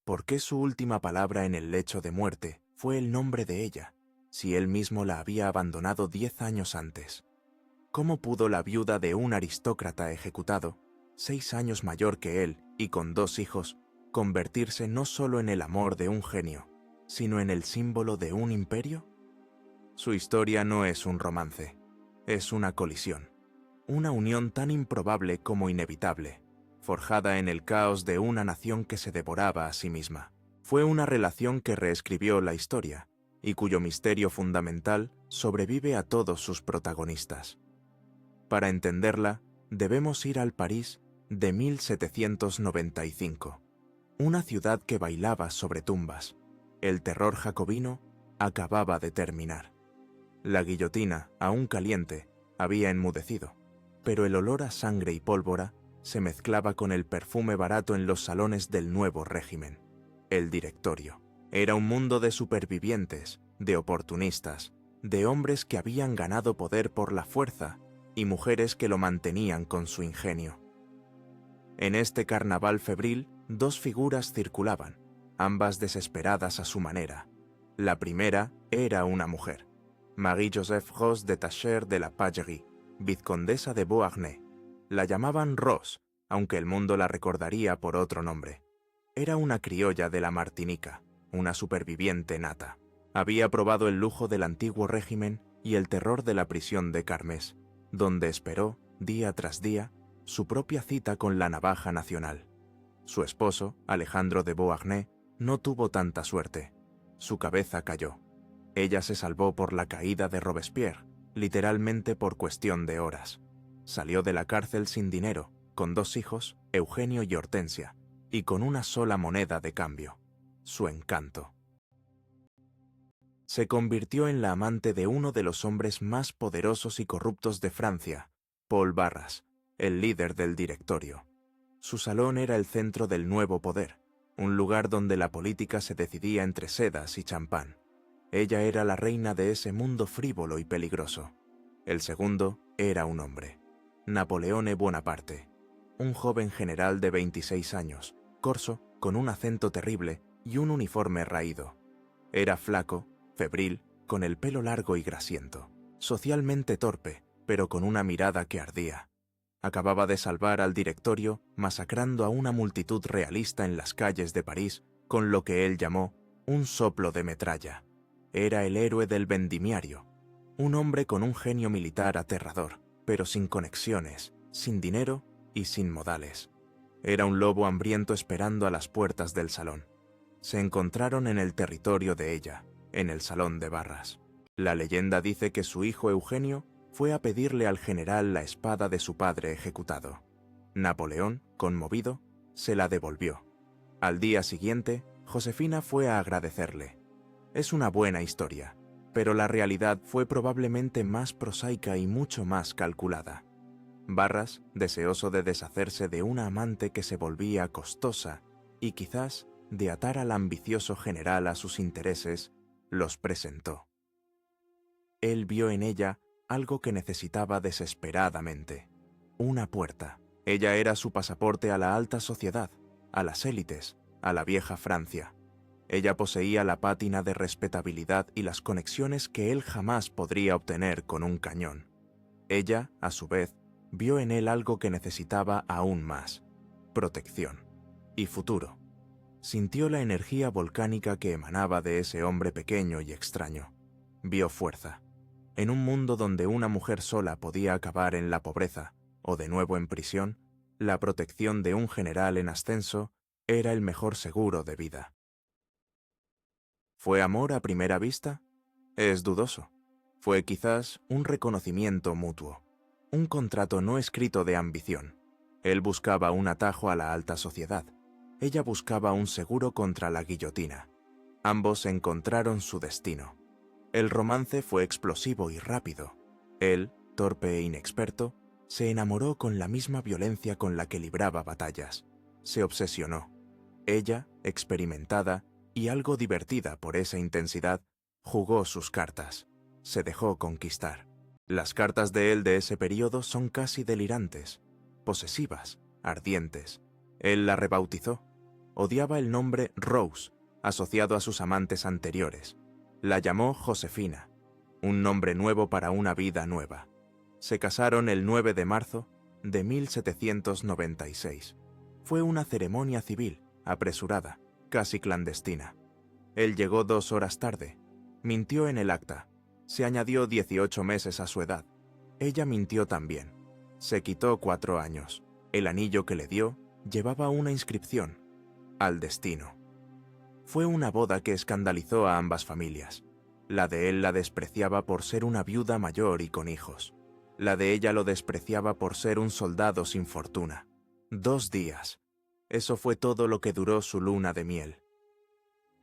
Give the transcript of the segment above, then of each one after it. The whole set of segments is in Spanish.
¿Por qué su última palabra en el lecho de muerte fue el nombre de ella, si él mismo la había abandonado 10 años antes? ¿Cómo pudo la viuda de un aristócrata ejecutado, 6 años mayor que él y con 2 hijos, convertirse no solo en el amor de un genio, sino en el símbolo de un imperio? Su historia no es un romance, es una colisión, una unión tan improbable como inevitable, forjada en el caos de una nación que se devoraba a sí misma. Fue una relación que reescribió la historia y cuyo misterio fundamental sobrevive a todos sus protagonistas. Para entenderla, debemos ir al París de 1795, una ciudad que bailaba sobre tumbas. El terror jacobino acababa de terminar. La guillotina, aún caliente, había enmudecido, pero el olor a sangre y pólvora se mezclaba con el perfume barato en los salones del nuevo régimen. El Directorio era un mundo de supervivientes, de oportunistas, de hombres que habían ganado poder por la fuerza y mujeres que lo mantenían con su ingenio. En este carnaval febril, 2 figuras circulaban, ambas desesperadas a su manera. La primera era una mujer, Marie-Joseph Rose de Tacher de la Pagerie, vizcondesa de Beauharnais. La llamaban Rose, aunque el mundo la recordaría por otro nombre. Era una criolla de la Martinica, una superviviente nata. Había probado el lujo del antiguo régimen y el terror de la prisión de Carmes, donde esperó, día tras día, su propia cita con la navaja nacional. Su esposo, Alejandro de Beauharnais, no tuvo tanta suerte. Su cabeza cayó. Ella se salvó por la caída de Robespierre, literalmente por cuestión de horas. Salió de la cárcel sin dinero, con 2 hijos, Eugenio y Hortensia, y con una sola moneda de cambio: su encanto. Se convirtió en la amante de uno de los hombres más poderosos y corruptos de Francia, Paul Barras, el líder del Directorio. Su salón era el centro del nuevo poder, un lugar donde la política se decidía entre sedas y champán. Ella era la reina de ese mundo frívolo y peligroso. El segundo era un hombre, Napoleone Bonaparte, un joven general de 26 años, corso, con un acento terrible y un uniforme raído. Era flaco, febril, con el pelo largo y grasiento, socialmente torpe, pero con una mirada que ardía. Acababa de salvar al Directorio masacrando a una multitud realista en las calles de París con lo que él llamó un soplo de metralla. Era el héroe del vendimiario, un hombre con un genio militar aterrador, pero sin conexiones, sin dinero y sin modales. Era un lobo hambriento esperando a las puertas del salón. Se encontraron en el territorio de ella, en el salón de Barras. La leyenda dice que su hijo Eugenio fue a pedirle al general la espada de su padre ejecutado. Napoleón, conmovido, se la devolvió. Al día siguiente, Josefina fue a agradecerle. Es una buena historia, pero la realidad fue probablemente más prosaica y mucho más calculada. Barras, deseoso de deshacerse de una amante que se volvía costosa y quizás de atar al ambicioso general a sus intereses, los presentó. Él vio en ella algo que necesitaba desesperadamente: una puerta. Ella era su pasaporte a la alta sociedad, a las élites, a la vieja Francia. Ella poseía la pátina de respetabilidad y las conexiones que él jamás podría obtener con un cañón. Ella, a su vez, vio en él algo que necesitaba aún más: protección y futuro. Sintió la energía volcánica que emanaba de ese hombre pequeño y extraño. Vio fuerza. En un mundo donde una mujer sola podía acabar en la pobreza o de nuevo en prisión, la protección de un general en ascenso era el mejor seguro de vida. ¿Fue amor a primera vista? Es dudoso. Fue quizás un reconocimiento mutuo, un contrato no escrito de ambición. Él buscaba un atajo a la alta sociedad. Ella buscaba un seguro contra la guillotina. Ambos encontraron su destino. El romance fue explosivo y rápido. Él, torpe e inexperto, se enamoró con la misma violencia con la que libraba batallas. Se obsesionó. Ella, experimentada y algo divertida por esa intensidad, jugó sus cartas. Se dejó conquistar. Las cartas de él de ese periodo son casi delirantes, posesivas, ardientes. Él la rebautizó. Odiaba el nombre Rose, asociado a sus amantes anteriores. La llamó Josefina, un nombre nuevo para una vida nueva. Se casaron el 9 de marzo de 1796. Fue una ceremonia civil, apresurada, casi clandestina. Él llegó 2 horas tarde. Mintió en el acta. Se añadió 18 meses a su edad. Ella mintió también. Se quitó 4 años. El anillo que le dio llevaba una inscripción: al destino. Fue una boda que escandalizó a ambas familias. La de él la despreciaba por ser una viuda mayor y con hijos. La de ella lo despreciaba por ser un soldado sin fortuna. 2 días. Eso fue todo lo que duró su luna de miel.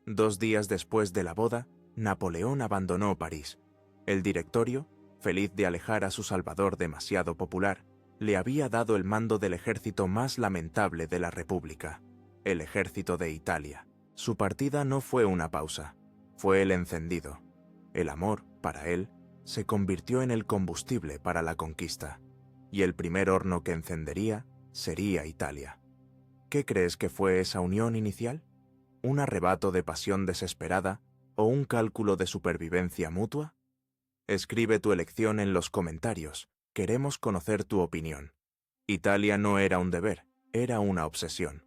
2 días después de la boda, Napoleón abandonó París. El directorio, feliz de alejar a su salvador demasiado popular, le había dado el mando del ejército más lamentable de la República, el ejército de Italia. Su partida no fue una pausa, fue el encendido. El amor, para él, se convirtió en el combustible para la conquista, y el primer horno que encendería sería Italia. ¿Qué crees que fue esa unión inicial? ¿Un arrebato de pasión desesperada o un cálculo de supervivencia mutua? Escribe tu elección en los comentarios. Queremos conocer tu opinión. Italia no era un deber, era una obsesión,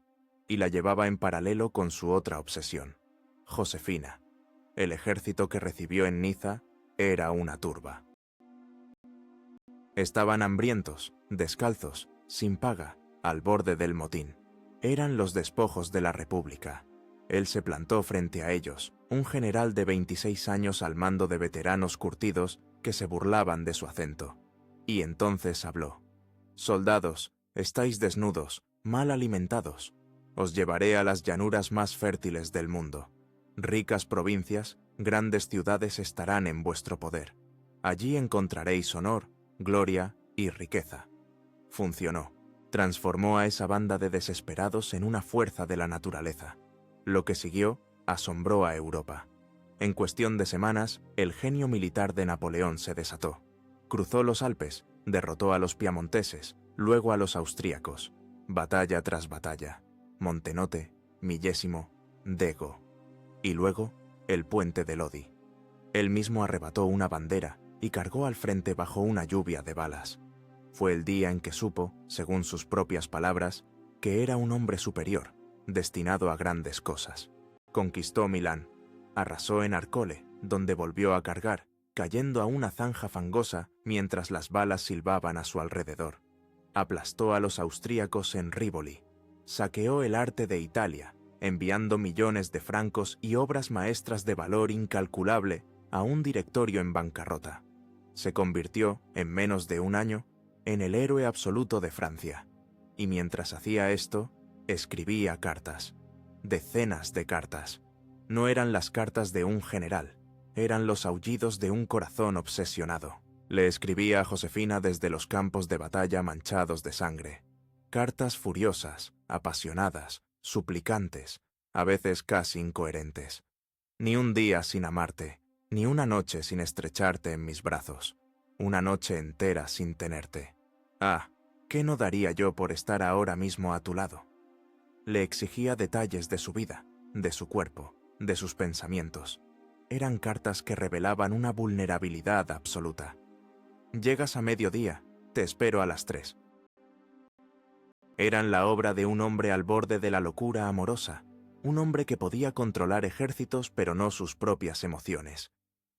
y la llevaba en paralelo con su otra obsesión, Josefina. El ejército que recibió en Niza era una turba. Estaban hambrientos, descalzos, sin paga, al borde del motín. Eran los despojos de la República. Él se plantó frente a ellos, un general de 26 años al mando de veteranos curtidos que se burlaban de su acento. Y entonces habló: «Soldados, estáis desnudos, mal alimentados. Os llevaré a las llanuras más fértiles del mundo. Ricas provincias, grandes ciudades estarán en vuestro poder. Allí encontraréis honor, gloria y riqueza». Funcionó. Transformó a esa banda de desesperados en una fuerza de la naturaleza. Lo que siguió asombró a Europa. En cuestión de semanas, el genio militar de Napoleón se desató. Cruzó los Alpes, derrotó a los piamonteses, luego a los austríacos. Batalla tras batalla. Montenotte, Millésimo, Dego. Y luego, el puente de Lodi. Él mismo arrebató una bandera y cargó al frente bajo una lluvia de balas. Fue el día en que supo, según sus propias palabras, que era un hombre superior, destinado a grandes cosas. Conquistó Milán, arrasó en Arcole, donde volvió a cargar, cayendo a una zanja fangosa mientras las balas silbaban a su alrededor. Aplastó a los austríacos en Rívoli. Saqueó el arte de Italia, enviando millones de francos y obras maestras de valor incalculable a un directorio en bancarrota. Se convirtió, en menos de un año, en el héroe absoluto de Francia. Y mientras hacía esto, escribía cartas. Decenas de cartas. No eran las cartas de un general, eran los aullidos de un corazón obsesionado. Le escribía a Josefina desde los campos de batalla manchados de sangre. Cartas furiosas, apasionadas, suplicantes, a veces casi incoherentes. Ni un día sin amarte, ni una noche sin estrecharte en mis brazos, una noche entera sin tenerte. Ah, ¿qué no daría yo por estar ahora mismo a tu lado? Le exigía detalles de su vida, de su cuerpo, de sus pensamientos. Eran cartas que revelaban una vulnerabilidad absoluta. Llegas a mediodía, te espero a las 3. Eran la obra de un hombre al borde de la locura amorosa, un hombre que podía controlar ejércitos pero no sus propias emociones.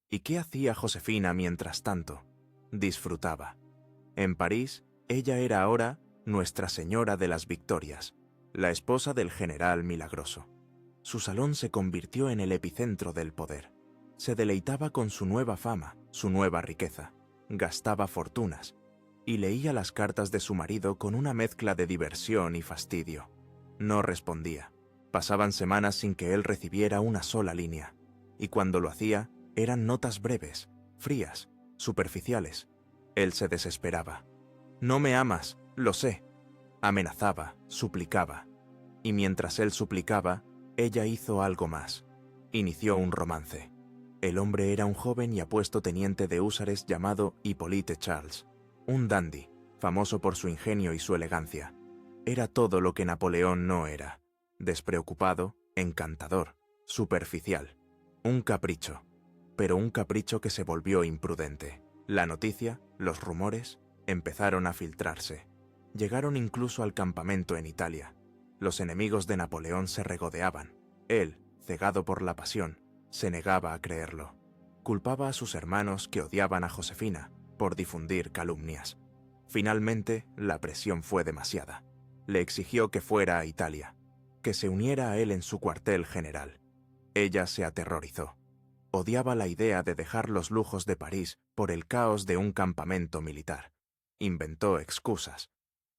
¿Y qué hacía Josefina mientras tanto? Disfrutaba. En París, ella era ahora Nuestra Señora de las Victorias, la esposa del general milagroso. Su salón se convirtió en el epicentro del poder. Se deleitaba con su nueva fama, su nueva riqueza. Gastaba fortunas y leía las cartas de su marido con una mezcla de diversión y fastidio. No respondía. Pasaban semanas sin que él recibiera una sola línea, y cuando lo hacía, eran notas breves, frías, superficiales. Él se desesperaba. «No me amas, lo sé». Amenazaba, suplicaba. Y mientras él suplicaba, ella hizo algo más. Inició un romance. El hombre era un joven y apuesto teniente de húsares llamado Hippolyte Charles, un dandy, famoso por su ingenio y su elegancia. Era todo lo que Napoleón no era. despreocupado, encantador, superficial. Un capricho, pero un capricho que se volvió imprudente. La noticia, los rumores, empezaron a filtrarse. Llegaron incluso al campamento en Italia. Los enemigos de Napoleón se regodeaban. Él, cegado por la pasión, se negaba a creerlo. Culpaba a sus hermanos que odiaban a Josefina por difundir calumnias. Finalmente, la presión fue demasiada. Le exigió que fuera a Italia, que se uniera a él en su cuartel general. Ella se aterrorizó. Odiaba la idea de dejar los lujos de París por el caos de un campamento militar. Inventó excusas.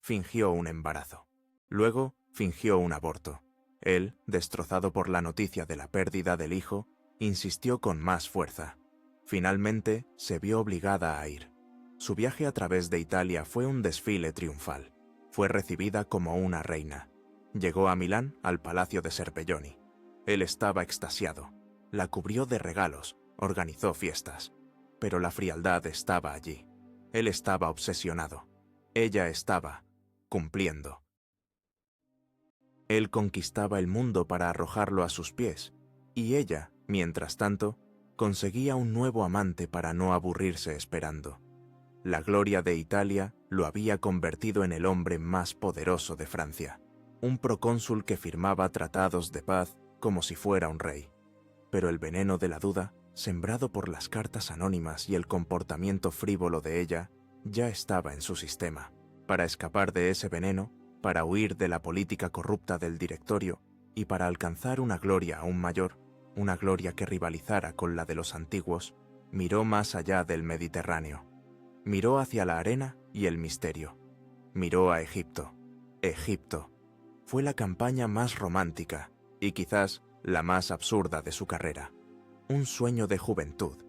Fingió un embarazo. Luego, fingió un aborto. Él, destrozado por la noticia de la pérdida del hijo, insistió con más fuerza. Finalmente, se vio obligada a ir. Su viaje a través de Italia fue un desfile triunfal. Fue recibida como una reina. Llegó a Milán, al palacio de Serpelloni. Él estaba extasiado. La cubrió de regalos, organizó fiestas. Pero la frialdad estaba allí. Él estaba obsesionado. Ella estaba cumpliendo. Él conquistaba el mundo para arrojarlo a sus pies, y ella, mientras tanto, conseguía un nuevo amante para no aburrirse esperando. La gloria de Italia lo había convertido en el hombre más poderoso de Francia, un procónsul que firmaba tratados de paz como si fuera un rey. Pero el veneno de la duda, sembrado por las cartas anónimas y el comportamiento frívolo de ella, ya estaba en su sistema. Para escapar de ese veneno, para huir de la política corrupta del directorio y para alcanzar una gloria aún mayor, una gloria que rivalizara con la de los antiguos, miró más allá del Mediterráneo. Miró hacia la arena y el misterio. Miró a Egipto. Egipto. Fue la campaña más romántica y quizás la más absurda de su carrera. Un sueño de juventud,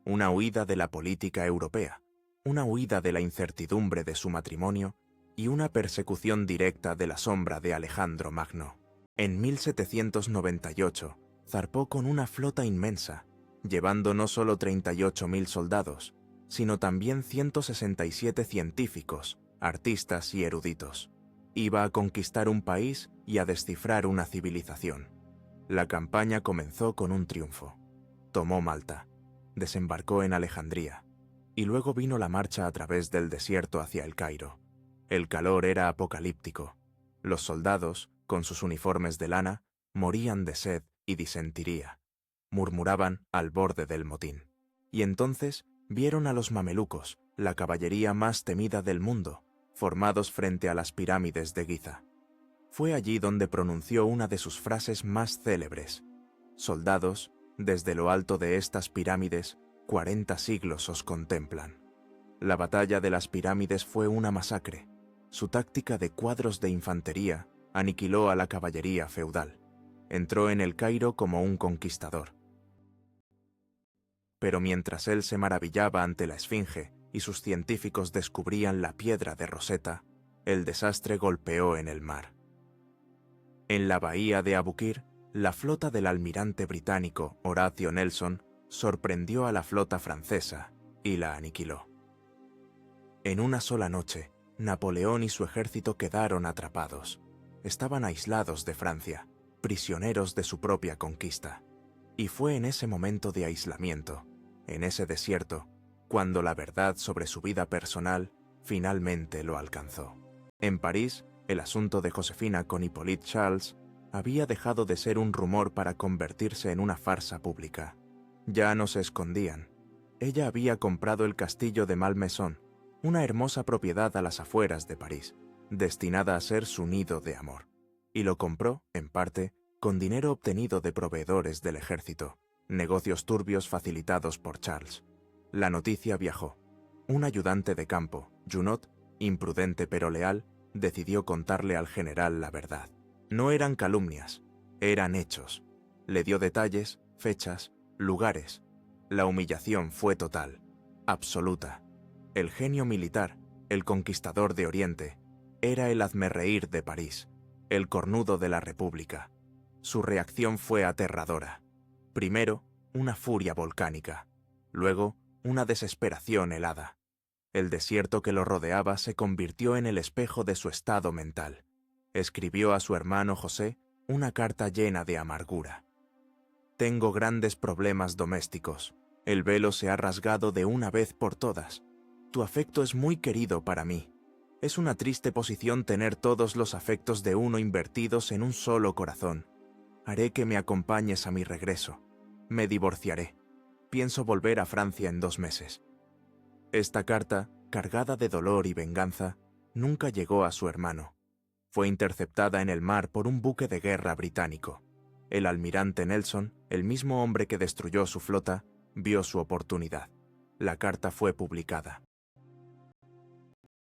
una huida de la política europea, una huida de la incertidumbre de su matrimonio y una persecución directa de la sombra de Alejandro Magno. En 1798, zarpó con una flota inmensa, llevando no solo 38.000 soldados, sino también 167 científicos, artistas y eruditos. Iba a conquistar un país y a descifrar una civilización. La campaña comenzó con un triunfo. Tomó Malta, desembarcó en Alejandría, y luego vino la marcha a través del desierto hacia el Cairo. El calor era apocalíptico. Los soldados, con sus uniformes de lana, morían de sed y disentería. Murmuraban al borde del motín. Y entonces vieron a los mamelucos, la caballería más temida del mundo, formados frente a las pirámides de Giza. Fue allí donde pronunció una de sus frases más célebres: «Soldados, desde lo alto de estas pirámides, 40 siglos os contemplan». La batalla de las pirámides fue una masacre. Su táctica de cuadros de infantería aniquiló a la caballería feudal. Entró en el Cairo como un conquistador. Pero mientras él se maravillaba ante la Esfinge y sus científicos descubrían la piedra de Rosetta, el desastre golpeó en el mar. En la bahía de Abukir, la flota del almirante británico Horatio Nelson sorprendió a la flota francesa y la aniquiló. En una sola noche, Napoleón y su ejército quedaron atrapados. Estaban aislados de Francia, prisioneros de su propia conquista. Y fue en ese momento de aislamiento, en ese desierto, cuando la verdad sobre su vida personal finalmente lo alcanzó. En París, el asunto de Josefina con Hippolyte Charles había dejado de ser un rumor para convertirse en una farsa pública. Ya no se escondían. Ella había comprado el castillo de Malmaison, una hermosa propiedad a las afueras de París, destinada a ser su nido de amor. Y lo compró, en parte, con dinero obtenido de proveedores del ejército, negocios turbios facilitados por Charles. La noticia viajó. Un ayudante de campo, Junot, imprudente pero leal, decidió contarle al general la verdad. No eran calumnias, eran hechos. Le dio detalles, fechas, lugares. La humillación fue total, absoluta. El genio militar, el conquistador de Oriente, era el hazmerreír de París, el cornudo de la República. Su reacción fue aterradora. Primero, una furia volcánica. Luego, una desesperación helada. El desierto que lo rodeaba se convirtió en el espejo de su estado mental. Escribió a su hermano José una carta llena de amargura. Tengo grandes problemas domésticos. El velo se ha rasgado de una vez por todas. Tu afecto es muy querido para mí. Es una triste posición tener todos los afectos de uno invertidos en un solo corazón. Haré que me acompañes a mi regreso. Me divorciaré. Pienso volver a Francia en 2 meses. Esta carta, cargada de dolor y venganza, nunca llegó a su hermano. Fue interceptada en el mar por un buque de guerra británico. El almirante Nelson, el mismo hombre que destruyó su flota, vio su oportunidad. La carta fue publicada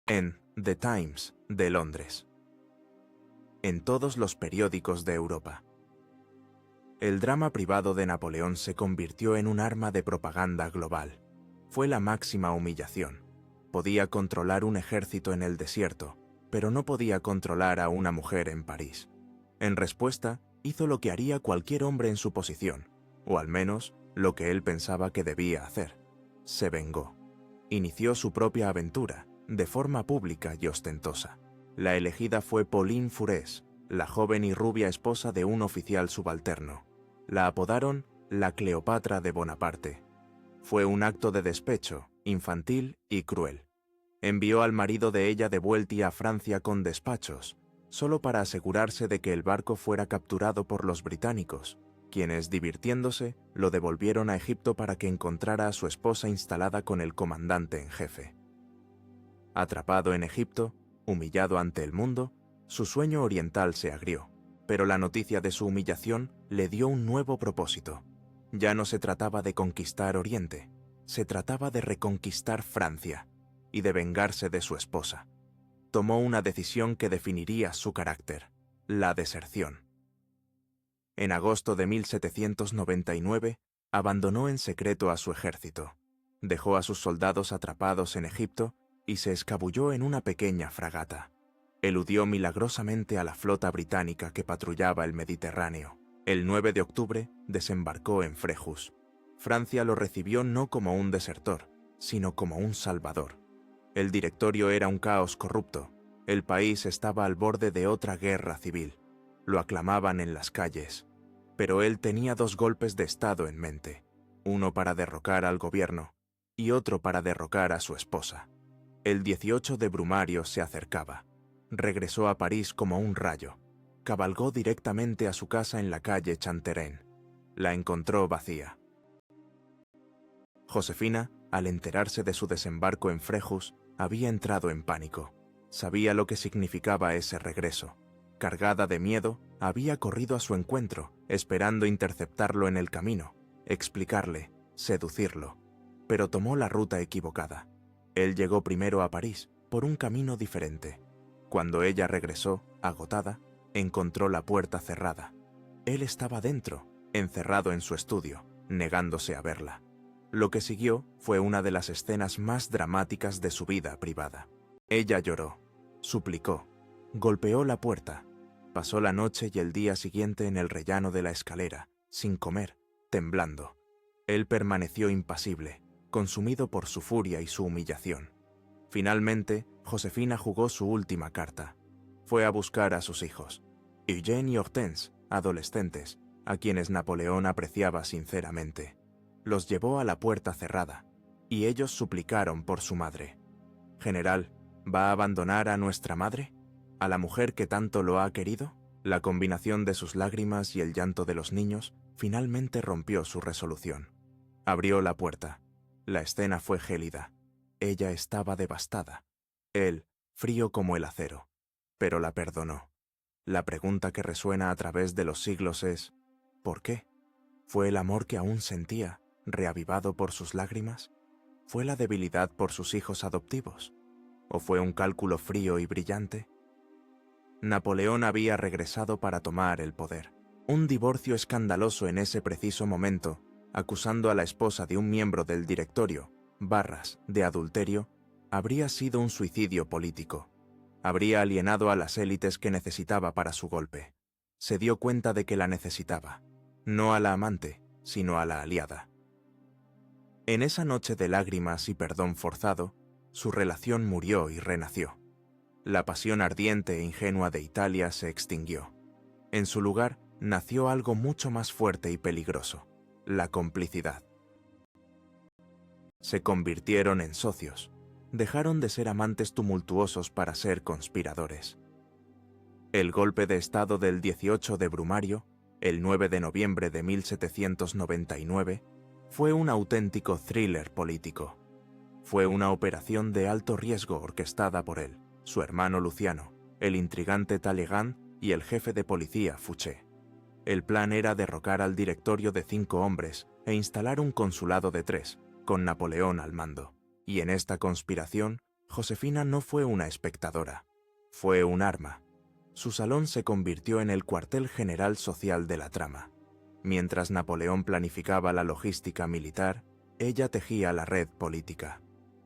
en The Times de Londres, en todos los periódicos de Europa. El drama privado de Napoleón se convirtió en un arma de propaganda global. Fue la máxima humillación. Podía controlar un ejército en el desierto, pero no podía controlar a una mujer en París. En respuesta, hizo lo que haría cualquier hombre en su posición, o al menos lo que él pensaba que debía hacer. Se vengó. Inició su propia aventura, de forma pública y ostentosa. La elegida fue Pauline Furés, la joven y rubia esposa de un oficial subalterno. La apodaron la Cleopatra de Bonaparte. Fue un acto de despecho, infantil y cruel. Envió al marido de ella de vuelta a Francia con despachos, solo para asegurarse de que el barco fuera capturado por los británicos, quienes, divirtiéndose, lo devolvieron a Egipto para que encontrara a su esposa instalada con el comandante en jefe. Atrapado en Egipto, humillado ante el mundo, su sueño oriental se agrió, pero la noticia de su humillación le dio un nuevo propósito. Ya no se trataba de conquistar Oriente, se trataba de reconquistar Francia y de vengarse de su esposa. Tomó una decisión que definiría su carácter: la deserción. En agosto de 1799, abandonó en secreto a su ejército, dejó a sus soldados atrapados en Egipto y se escabulló en una pequeña fragata. Eludió milagrosamente a la flota británica que patrullaba el Mediterráneo. El 9 de octubre desembarcó en Fréjus. Francia lo recibió no como un desertor, sino como un salvador. El directorio era un caos corrupto. El país estaba al borde de otra guerra civil. Lo aclamaban en las calles. Pero él tenía 2 golpes de Estado en mente, uno para derrocar al gobierno y otro para derrocar a su esposa. El 18 de Brumario se acercaba. Regresó a París como un rayo. Cabalgó directamente a su casa en la calle Chantereine. La encontró vacía. Josefina, al enterarse de su desembarco en Fréjus, había entrado en pánico. Sabía lo que significaba ese regreso. Cargada de miedo, había corrido a su encuentro, esperando interceptarlo en el camino, explicarle, seducirlo. Pero tomó la ruta equivocada. Él llegó primero a París, por un camino diferente. Cuando ella regresó, agotada, encontró la puerta cerrada. Él estaba dentro, encerrado en su estudio, negándose a verla. Lo que siguió fue una de las escenas más dramáticas de su vida privada. Ella lloró, suplicó, golpeó la puerta, pasó la noche y el día siguiente en el rellano de la escalera, sin comer, temblando. Él permaneció impasible, consumido por su furia y su humillación. Finalmente, Josefina jugó su última carta. Fue a buscar a sus hijos, Eugène y Hortense, adolescentes, a quienes Napoleón apreciaba sinceramente. Los llevó a la puerta cerrada, y ellos suplicaron por su madre. «General, ¿va a abandonar a nuestra madre? ¿A la mujer que tanto lo ha querido?» La combinación de sus lágrimas y el llanto de los niños finalmente rompió su resolución. Abrió la puerta. La escena fue gélida. Ella estaba devastada. Él, frío como el acero. Pero la perdonó. La pregunta que resuena a través de los siglos es: ¿por qué? ¿Fue el amor que aún sentía, reavivado por sus lágrimas? ¿Fue la debilidad por sus hijos adoptivos? ¿O fue un cálculo frío y brillante? Napoleón había regresado para tomar el poder. Un divorcio escandaloso en ese preciso momento, acusando a la esposa de un miembro del directorio, Barras, de adulterio, habría sido un suicidio político. Habría alienado a las élites que necesitaba para su golpe. Se dio cuenta de que la necesitaba, no a la amante, sino a la aliada. En esa noche de lágrimas y perdón forzado, su relación murió y renació. La pasión ardiente e ingenua de Italia se extinguió. En su lugar, nació algo mucho más fuerte y peligroso: la complicidad. Se convirtieron en socios. Dejaron de ser amantes tumultuosos para ser conspiradores. El golpe de Estado del 18 de Brumario, el 9 de noviembre de 1799, fue un auténtico thriller político. Fue una operación de alto riesgo orquestada por él, su hermano Luciano, el intrigante Talleyrand y el jefe de policía Fouché. El plan era derrocar al directorio de 5 hombres e instalar un consulado de 3, con Napoleón al mando. Y en esta conspiración, Josefina no fue una espectadora, fue un arma. Su salón se convirtió en el cuartel general social de la trama. Mientras Napoleón planificaba la logística militar, ella tejía la red política.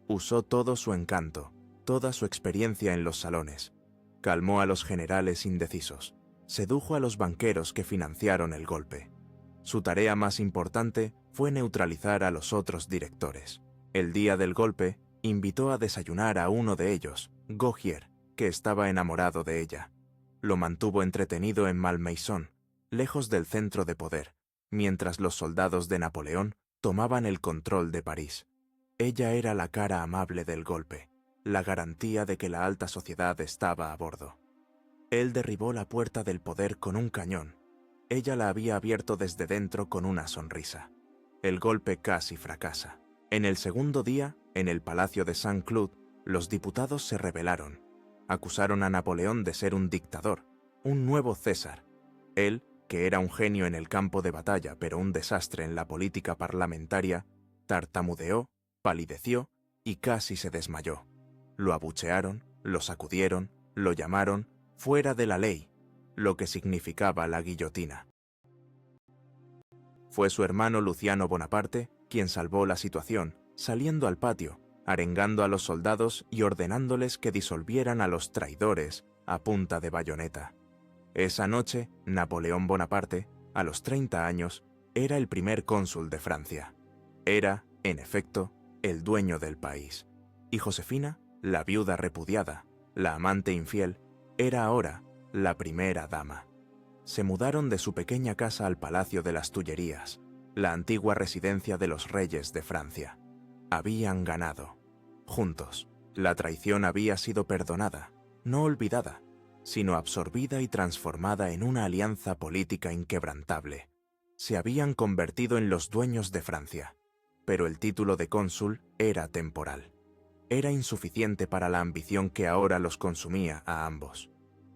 Usó todo su encanto, toda su experiencia en los salones. Calmó a los generales indecisos. Sedujo a los banqueros que financiaron el golpe. Su tarea más importante fue neutralizar a los otros directores. El día del golpe, invitó a desayunar a uno de ellos, Gaugier, que estaba enamorado de ella. Lo mantuvo entretenido en Malmaison, lejos del centro de poder, mientras los soldados de Napoleón tomaban el control de París. Ella era la cara amable del golpe, la garantía de que la alta sociedad estaba a bordo. Él derribó la puerta del poder con un cañón. Ella la había abierto desde dentro con una sonrisa. El golpe casi fracasa. En el segundo día, en el Palacio de Saint-Cloud, los diputados se rebelaron. Acusaron a Napoleón de ser un dictador, un nuevo César. Él, que era un genio en el campo de batalla pero un desastre en la política parlamentaria, tartamudeó, palideció y casi se desmayó. Lo abuchearon, lo sacudieron, lo llamaron fuera de la ley, lo que significaba la guillotina. Fue su hermano Luciano Bonaparte quien salvó la situación, saliendo al patio, arengando a los soldados y ordenándoles que disolvieran a los traidores a punta de bayoneta. Esa noche, Napoleón Bonaparte, a los 30 años, era el primer cónsul de Francia. Era, en efecto, el dueño del país. Y Josefina, la viuda repudiada, la amante infiel, era ahora la primera dama. Se mudaron de su pequeña casa al Palacio de las Tullerías, la antigua residencia de los reyes de Francia. Habían ganado. Juntos, la traición había sido perdonada, no olvidada, sino absorbida y transformada en una alianza política inquebrantable. Se habían convertido en los dueños de Francia, pero el título de cónsul era temporal. Era insuficiente para la ambición que ahora los consumía a ambos.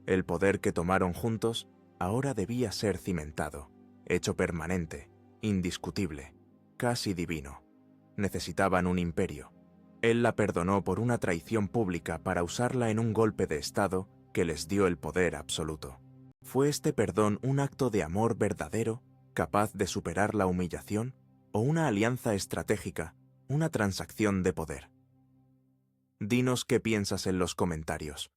El poder que tomaron juntos ahora debía ser cimentado, hecho permanente, indiscutible, casi divino. Necesitaban un imperio. Él la perdonó por una traición pública para usarla en un golpe de Estado que les dio el poder absoluto. ¿Fue este perdón un acto de amor verdadero, capaz de superar la humillación, o una alianza estratégica, una transacción de poder? Dinos qué piensas en los comentarios.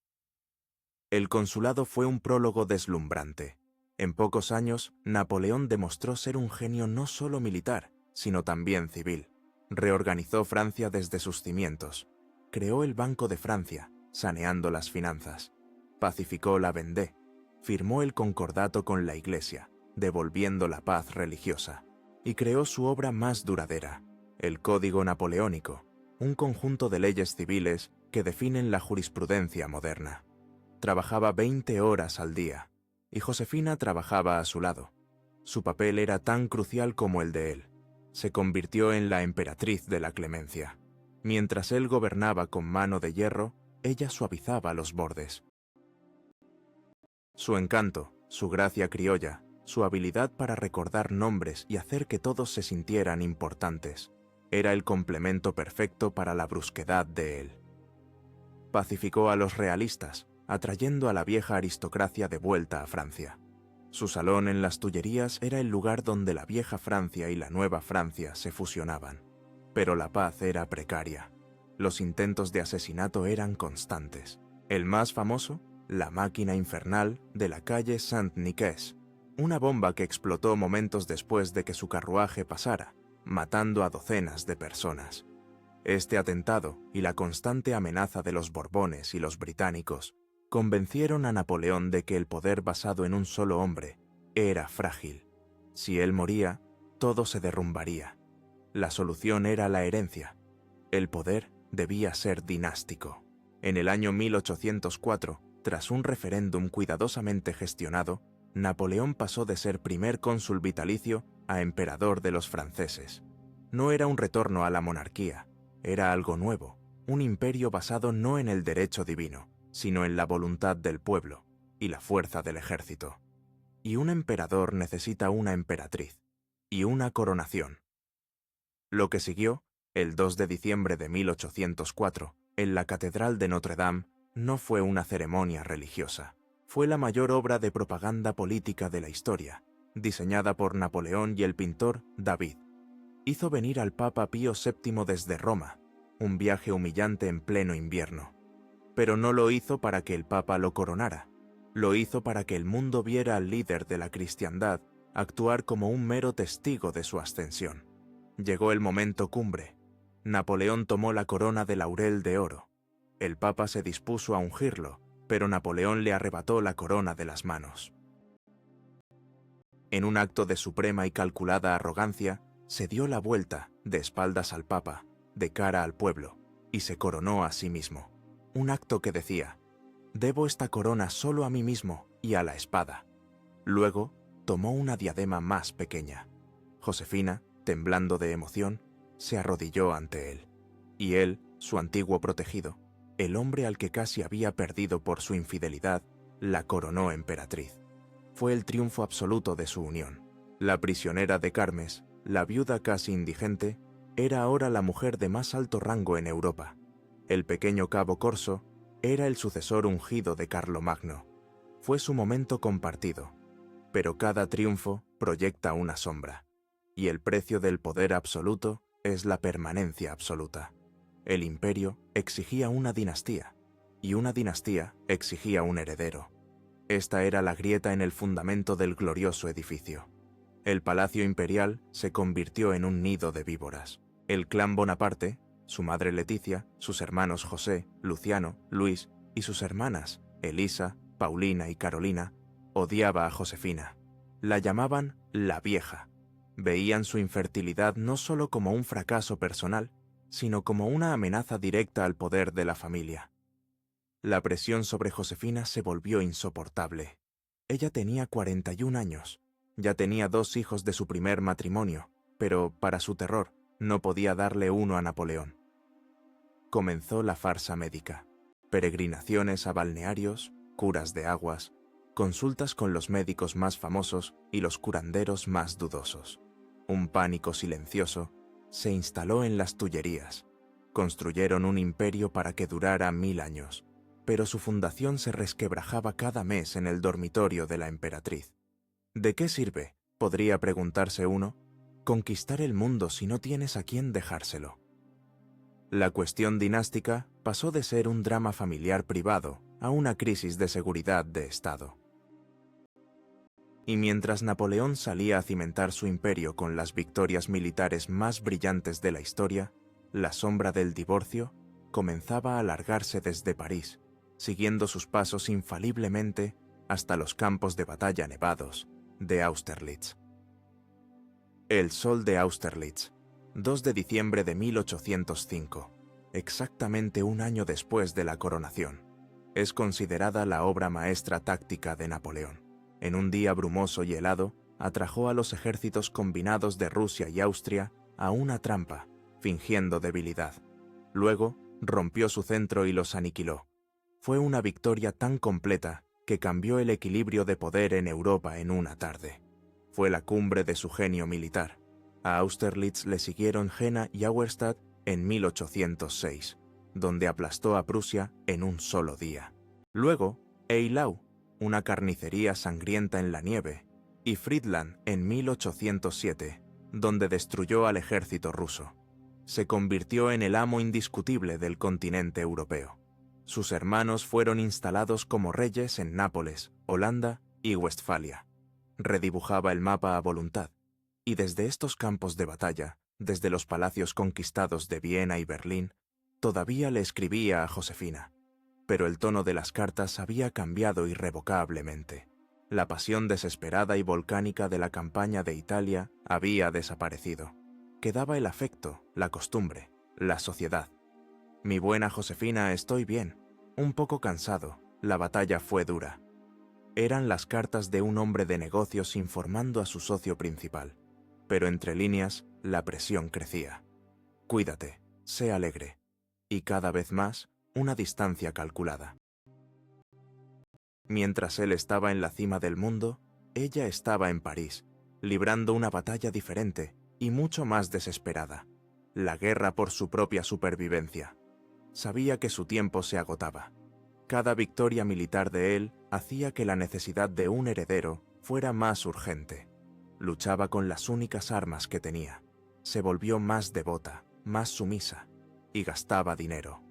El consulado fue un prólogo deslumbrante. En pocos años, Napoleón demostró ser un genio no solo militar, sino también civil. Reorganizó Francia desde sus cimientos. Creó el Banco de Francia, saneando las finanzas. Pacificó la Vendée. Firmó el concordato con la Iglesia, devolviendo la paz religiosa. Y creó su obra más duradera, el Código Napoleónico, un conjunto de leyes civiles que definen la jurisprudencia moderna. Trabajaba 20 horas al día, y Josefina trabajaba a su lado. Su papel era tan crucial como el de él. Se convirtió en la emperatriz de la clemencia. Mientras él gobernaba con mano de hierro, ella suavizaba los bordes. Su encanto, su gracia criolla, su habilidad para recordar nombres y hacer que todos se sintieran importantes, era el complemento perfecto para la brusquedad de él. Pacificó a los realistas, atrayendo a la vieja aristocracia de vuelta a Francia. Su salón en las Tullerías era el lugar donde la vieja Francia y la nueva Francia se fusionaban. Pero la paz era precaria. Los intentos de asesinato eran constantes. El más famoso, la máquina infernal de la calle Saint-Nicaise, una bomba que explotó momentos después de que su carruaje pasara, matando a docenas de personas. Este atentado y la constante amenaza de los Borbones y los británicos convencieron a Napoleón de que el poder basado en un solo hombre era frágil. Si él moría, todo se derrumbaría. La solución era la herencia. El poder debía ser dinástico. En el año 1804, tras un referéndum cuidadosamente gestionado, Napoleón pasó de ser primer cónsul vitalicio a emperador de los franceses. No era un retorno a la monarquía, era algo nuevo, un imperio basado no en el derecho divino, sino en la voluntad del pueblo y la fuerza del ejército. Y un emperador necesita una emperatriz y una coronación. Lo que siguió, el 2 de diciembre de 1804, en la Catedral de Notre Dame, no fue una ceremonia religiosa. Fue la mayor obra de propaganda política de la historia, diseñada por Napoleón y el pintor David. Hizo venir al Papa Pío VII desde Roma, un viaje humillante en pleno invierno. Pero no lo hizo para que el Papa lo coronara. Lo hizo para que el mundo viera al líder de la cristiandad actuar como un mero testigo de su ascensión. Llegó el momento cumbre. Napoleón tomó la corona de laurel de oro. El Papa se dispuso a ungirlo, pero Napoleón le arrebató la corona de las manos. En un acto de suprema y calculada arrogancia, se dio la vuelta, de espaldas al Papa, de cara al pueblo, y se coronó a sí mismo. Un acto que decía: «Debo esta corona solo a mí mismo y a la espada». Luego, tomó una diadema más pequeña. Josefina, temblando de emoción, se arrodilló ante él. Y él, su antiguo protegido, el hombre al que casi había perdido por su infidelidad, la coronó emperatriz. Fue el triunfo absoluto de su unión. La prisionera de Carmes, la viuda casi indigente, era ahora la mujer de más alto rango en Europa. El pequeño cabo Corso era el sucesor ungido de Carlomagno. Fue su momento compartido. Pero cada triunfo proyecta una sombra, y el precio del poder absoluto es la permanencia absoluta. El imperio exigía una dinastía, y una dinastía exigía un heredero. Esta era la grieta en el fundamento del glorioso edificio. El palacio imperial se convirtió en un nido de víboras. El clan Bonaparte, su madre Leticia, sus hermanos José, Luciano, Luis y sus hermanas, Elisa, Paulina y Carolina, odiaba a Josefina. La llamaban la vieja. Veían su infertilidad no solo como un fracaso personal, sino como una amenaza directa al poder de la familia. La presión sobre Josefina se volvió insoportable. Ella tenía 41 años, ya tenía 2 hijos de su primer matrimonio, pero, para su terror, no podía darle uno a Napoleón. Comenzó la farsa médica. Peregrinaciones a balnearios, curas de aguas, consultas con los médicos más famosos y los curanderos más dudosos. Un pánico silencioso se instaló en las Tullerías. Construyeron un imperio para que durara 1000 años, pero su fundación se resquebrajaba cada mes en el dormitorio de la emperatriz. ¿De qué sirve, podría preguntarse uno, conquistar el mundo si no tienes a quién dejárselo? La cuestión dinástica pasó de ser un drama familiar privado a una crisis de seguridad de Estado. Y mientras Napoleón salía a cimentar su imperio con las victorias militares más brillantes de la historia, la sombra del divorcio comenzaba a alargarse desde París, siguiendo sus pasos infaliblemente hasta los campos de batalla nevados de Austerlitz. El sol de Austerlitz, 2 de diciembre de 1805, exactamente un año después de la coronación, es considerada la obra maestra táctica de Napoleón. En un día brumoso y helado, atrajo a los ejércitos combinados de Rusia y Austria a una trampa, fingiendo debilidad. Luego, rompió su centro y los aniquiló. Fue una victoria tan completa que cambió el equilibrio de poder en Europa en una tarde. Fue la cumbre de su genio militar. A Austerlitz le siguieron Jena y Auerstadt en 1806, donde aplastó a Prusia en un solo día. Luego, Eylau, una carnicería sangrienta en la nieve, y Friedland en 1807, donde destruyó al ejército ruso. Se convirtió en el amo indiscutible del continente europeo. Sus hermanos fueron instalados como reyes en Nápoles, Holanda y Westfalia. Redibujaba el mapa a voluntad, y desde estos campos de batalla, desde los palacios conquistados de Viena y Berlín, todavía le escribía a Josefina: Pero el tono de las cartas había cambiado irrevocablemente. La pasión desesperada y volcánica de la campaña de Italia había desaparecido. Quedaba el afecto, la costumbre, la sociedad. Mi buena Josefina, estoy bien. Un poco cansado, la batalla fue dura. Eran las cartas de un hombre de negocios informando a su socio principal. Pero entre líneas, la presión crecía. Cuídate, sé alegre. Y cada vez más, una distancia calculada. Mientras él estaba en la cima del mundo, ella estaba en París, librando una batalla diferente y mucho más desesperada. La guerra por su propia supervivencia. Sabía que su tiempo se agotaba. Cada victoria militar de él hacía que la necesidad de un heredero fuera más urgente. Luchaba con las únicas armas que tenía. Se volvió más devota, más sumisa, y gastaba dinero.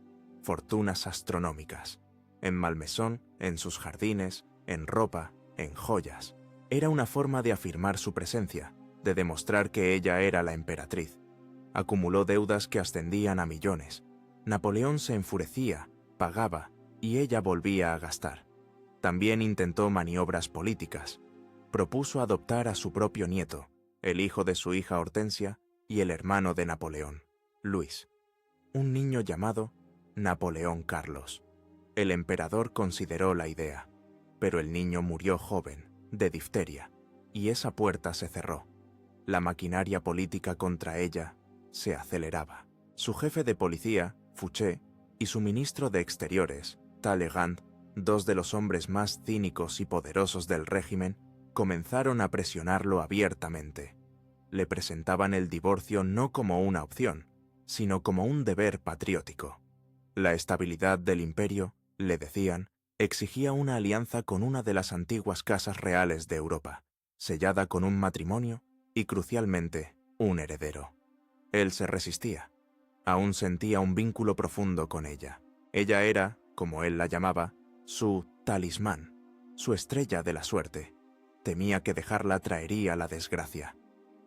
Fortunas astronómicas. En Malmaison, en sus jardines, en ropa, en joyas. Era una forma de afirmar su presencia, de demostrar que ella era la emperatriz. Acumuló deudas que ascendían a millones. Napoleón se enfurecía, pagaba, y ella volvía a gastar. También intentó maniobras políticas. Propuso adoptar a su propio nieto, el hijo de su hija Hortensia y el hermano de Napoleón, Luis. Un niño llamado Napoleón Carlos. El emperador consideró la idea, pero el niño murió joven, de difteria, y esa puerta se cerró. La maquinaria política contra ella se aceleraba. Su jefe de policía, Fouché, y su ministro de Exteriores, Talleyrand, dos de los hombres más cínicos y poderosos del régimen, comenzaron a presionarlo abiertamente. Le presentaban el divorcio no como una opción, sino como un deber patriótico. La estabilidad del imperio, le decían, exigía una alianza con una de las antiguas casas reales de Europa, sellada con un matrimonio y, crucialmente, un heredero. Él se resistía. Aún sentía un vínculo profundo con ella. Ella era, como él la llamaba, su talismán, su estrella de la suerte. Temía que dejarla traería la desgracia.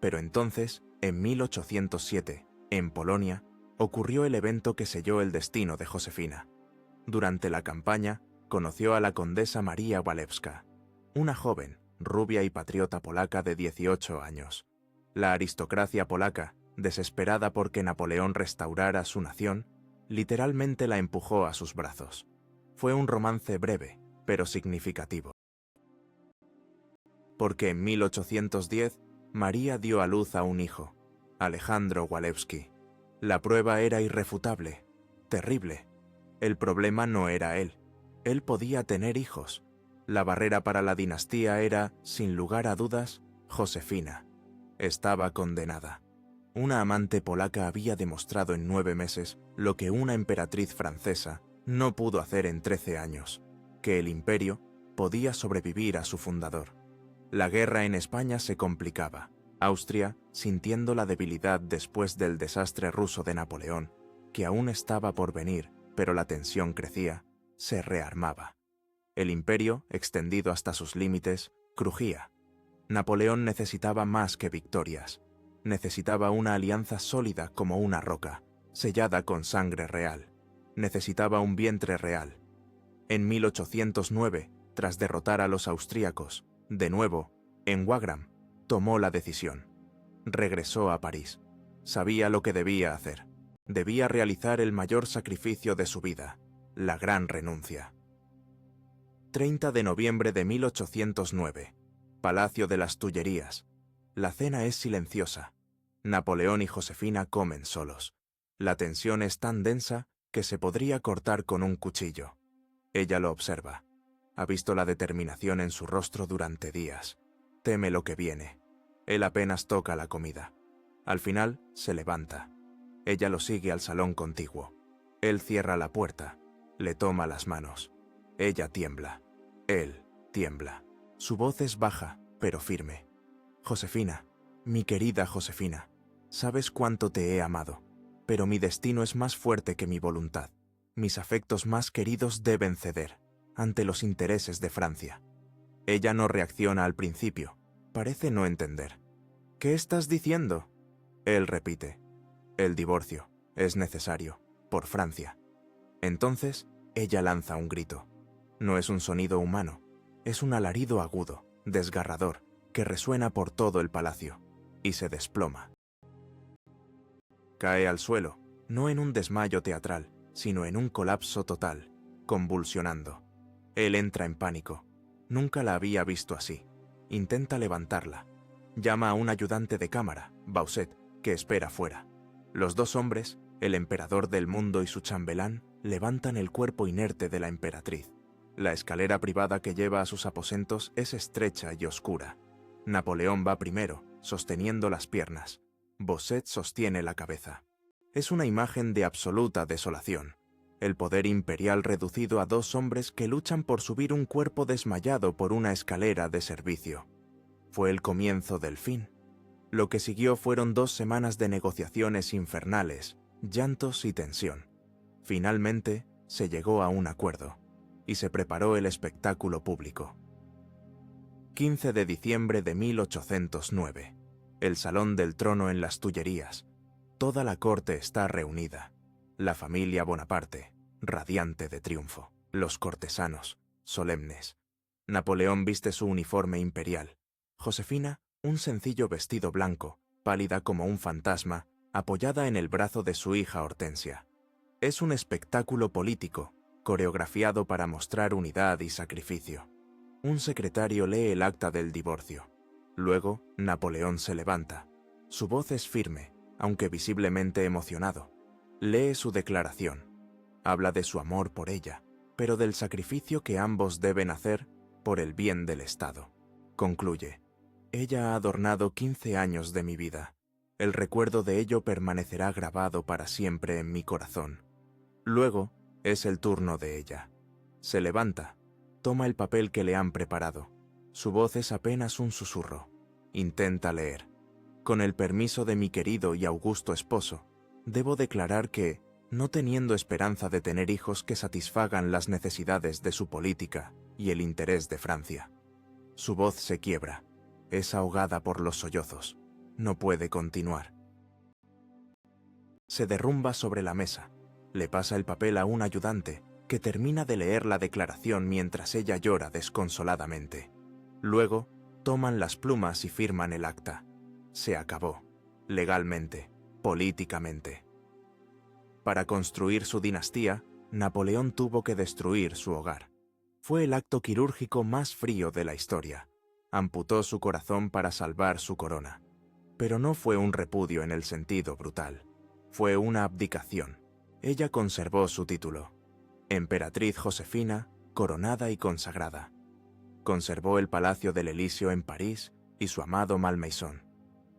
Pero entonces, en 1807, en Polonia, ocurrió el evento que selló el destino de Josefina. Durante la campaña, conoció a la condesa María Walewska, una joven, rubia y patriota polaca de 18 años. La aristocracia polaca, desesperada porque Napoleón restaurara su nación, literalmente la empujó a sus brazos. Fue un romance breve, pero significativo. Porque en 1810, María dio a luz a un hijo, Alejandro Walewski. La prueba era irrefutable, terrible. El problema no era él. Él podía tener hijos. La barrera para la dinastía era, sin lugar a dudas, Josefina. Estaba condenada. Una amante polaca había demostrado en 9 meses lo que una emperatriz francesa no pudo hacer en 13 años, que el imperio podía sobrevivir a su fundador. La guerra en España se complicaba. Austria, sintiendo la debilidad después del desastre ruso de Napoleón, que aún estaba por venir, pero la tensión crecía, se rearmaba. El imperio, extendido hasta sus límites, crujía. Napoleón necesitaba más que victorias. Necesitaba una alianza sólida como una roca, sellada con sangre real. Necesitaba un vientre real. En 1809, tras derrotar a los austríacos, de nuevo, en Wagram, tomó la decisión. Regresó a París. Sabía lo que debía hacer. Debía realizar el mayor sacrificio de su vida, la gran renuncia. 30 de noviembre de 1809. Palacio de las Tullerías. La cena es silenciosa. Napoleón y Josefina comen solos. La tensión es tan densa que se podría cortar con un cuchillo. Ella lo observa. Ha visto la determinación en su rostro durante días. Teme lo que viene. Él apenas toca la comida. Al final, se levanta. Ella lo sigue al salón contiguo. Él cierra la puerta. Le toma las manos. Ella tiembla. Él tiembla. Su voz es baja, pero firme. Josefina, mi querida Josefina, sabes cuánto te he amado, pero mi destino es más fuerte que mi voluntad. Mis afectos más queridos deben ceder ante los intereses de Francia. Ella no reacciona al principio. Parece no entender. ¿Qué estás diciendo? Él repite. El divorcio es necesario, por Francia. Entonces, ella lanza un grito. No es un sonido humano, es un alarido agudo, desgarrador, que resuena por todo el palacio, y se desploma. Cae al suelo, no en un desmayo teatral, sino en un colapso total, convulsionando. Él entra en pánico. Nunca la había visto así. Intenta levantarla. Llama a un ayudante de cámara, Bauset, que espera fuera. Los dos hombres, el emperador del mundo y su chambelán, levantan el cuerpo inerte de la emperatriz. La escalera privada que lleva a sus aposentos es estrecha y oscura. Napoleón va primero, sosteniendo las piernas. Bauset sostiene la cabeza. Es una imagen de absoluta desolación. El poder imperial reducido a dos hombres que luchan por subir un cuerpo desmayado por una escalera de servicio. Fue el comienzo del fin. Lo que siguió fueron 2 semanas de negociaciones infernales, llantos y tensión. Finalmente, se llegó a un acuerdo, y se preparó el espectáculo público. 15 de diciembre de 1809. El Salón del Trono en las Tullerías. Toda la corte está reunida. La familia Bonaparte, radiante de triunfo. Los cortesanos, solemnes. Napoleón viste su uniforme imperial. Josefina, un sencillo vestido blanco, pálida como un fantasma, apoyada en el brazo de su hija Hortensia. Es un espectáculo político, coreografiado para mostrar unidad y sacrificio. Un secretario lee el acta del divorcio. Luego, Napoleón se levanta. Su voz es firme, aunque visiblemente emocionado. Lee su declaración. Habla de su amor por ella, pero del sacrificio que ambos deben hacer por el bien del Estado. Concluye: ella ha adornado 15 años de mi vida. El recuerdo de ello permanecerá grabado para siempre en mi corazón. Luego, es el turno de ella. Se levanta, toma el papel que le han preparado. Su voz es apenas un susurro. Intenta leer. Con el permiso de mi querido y augusto esposo, debo declarar que, no teniendo esperanza de tener hijos que satisfagan las necesidades de su política y el interés de Francia. Su voz se quiebra. Es ahogada por los sollozos. No puede continuar. Se derrumba sobre la mesa. Le pasa el papel a un ayudante, que termina de leer la declaración mientras ella llora desconsoladamente. Luego, toman las plumas y firman el acta. Se acabó. Legalmente, políticamente. Para construir su dinastía, Napoleón tuvo que destruir su hogar. Fue el acto quirúrgico más frío de la historia. Amputó su corazón para salvar su corona. Pero no fue un repudio en el sentido brutal. Fue una abdicación. Ella conservó su título. Emperatriz Josefina, coronada y consagrada. Conservó el Palacio del Elíseo en París y su amado Malmaison.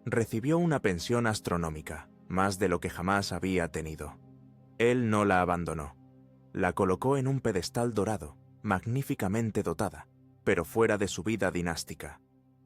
Recibió una pensión astronómica, más de lo que jamás había tenido. Él no la abandonó. La colocó en un pedestal dorado, magníficamente dotada, pero fuera de su vida dinástica.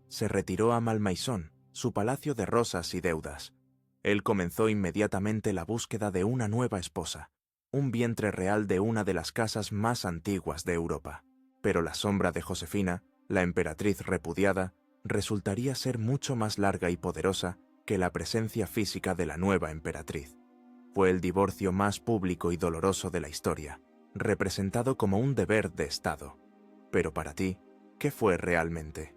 Se retiró a Malmaison, su palacio de rosas y deudas. Él comenzó inmediatamente la búsqueda de una nueva esposa, un vientre real de una de las casas más antiguas de Europa. Pero la sombra de Josefina, la emperatriz repudiada, resultaría ser mucho más larga y poderosa que la presencia física de la nueva emperatriz. Fue el divorcio más público y doloroso de la historia, representado como un deber de Estado. Pero para ti, ¿qué fue realmente?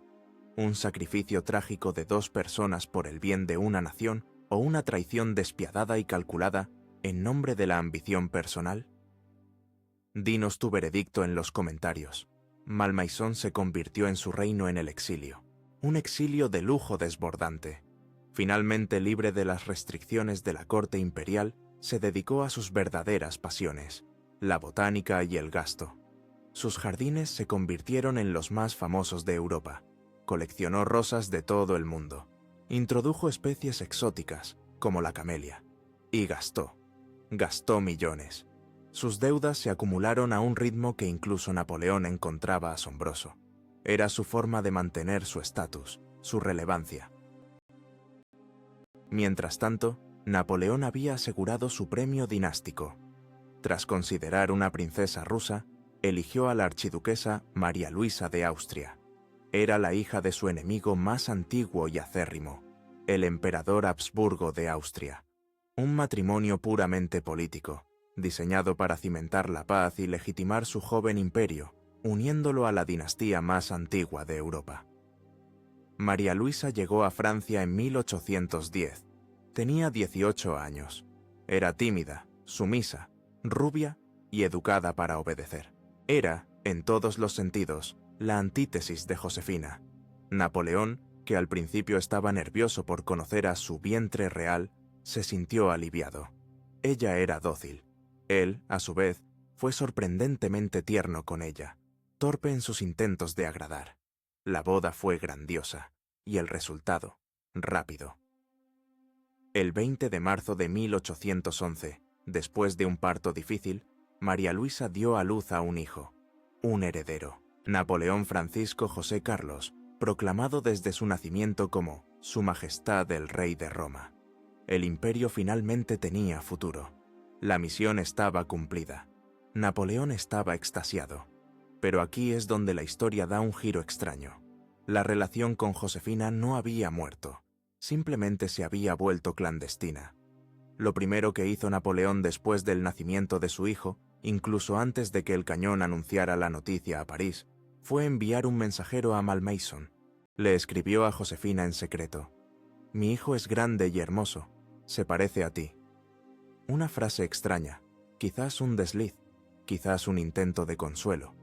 ¿Un sacrificio trágico de 2 personas por el bien de una nación o una traición despiadada y calculada en nombre de la ambición personal? Dinos tu veredicto en los comentarios. Malmaison se convirtió en su reino en el exilio, un exilio de lujo desbordante. Finalmente, libre de las restricciones de la corte imperial, se dedicó a sus verdaderas pasiones, la botánica y el gasto. Sus jardines se convirtieron en los más famosos de Europa. Coleccionó rosas de todo el mundo. Introdujo especies exóticas, como la camelia. Y gastó millones. Sus deudas se acumularon a un ritmo que incluso Napoleón encontraba asombroso. Era su forma de mantener su estatus, su relevancia. Mientras tanto, Napoleón había asegurado su premio dinástico. Tras considerar una princesa rusa, eligió a la archiduquesa María Luisa de Austria. Era la hija de su enemigo más antiguo y acérrimo, el emperador Habsburgo de Austria. Un matrimonio puramente político, diseñado para cimentar la paz y legitimar su joven imperio, uniéndolo a la dinastía más antigua de Europa. María Luisa llegó a Francia en 1810. Tenía 18 años. Era tímida, sumisa, rubia y educada para obedecer. Era, en todos los sentidos, la antítesis de Josefina. Napoleón, que al principio estaba nervioso por conocer a su vientre real, se sintió aliviado. Ella era dócil. Él, a su vez, fue sorprendentemente tierno con ella, torpe en sus intentos de agradar. La boda fue grandiosa, y el resultado, rápido. El 20 de marzo de 1811, después de un parto difícil, María Luisa dio a luz a un hijo, un heredero, Napoleón Francisco José Carlos, proclamado desde su nacimiento como Su Majestad el Rey de Roma. El imperio finalmente tenía futuro. La misión estaba cumplida. Napoleón estaba extasiado. Pero aquí es donde la historia da un giro extraño. La relación con Josefina no había muerto, simplemente se había vuelto clandestina. Lo primero que hizo Napoleón después del nacimiento de su hijo, incluso antes de que el cañón anunciara la noticia a París, fue enviar un mensajero a Malmaison. Le escribió a Josefina en secreto: «Mi hijo es grande y hermoso, se parece a ti». Una frase extraña, quizás un desliz, quizás un intento de consuelo.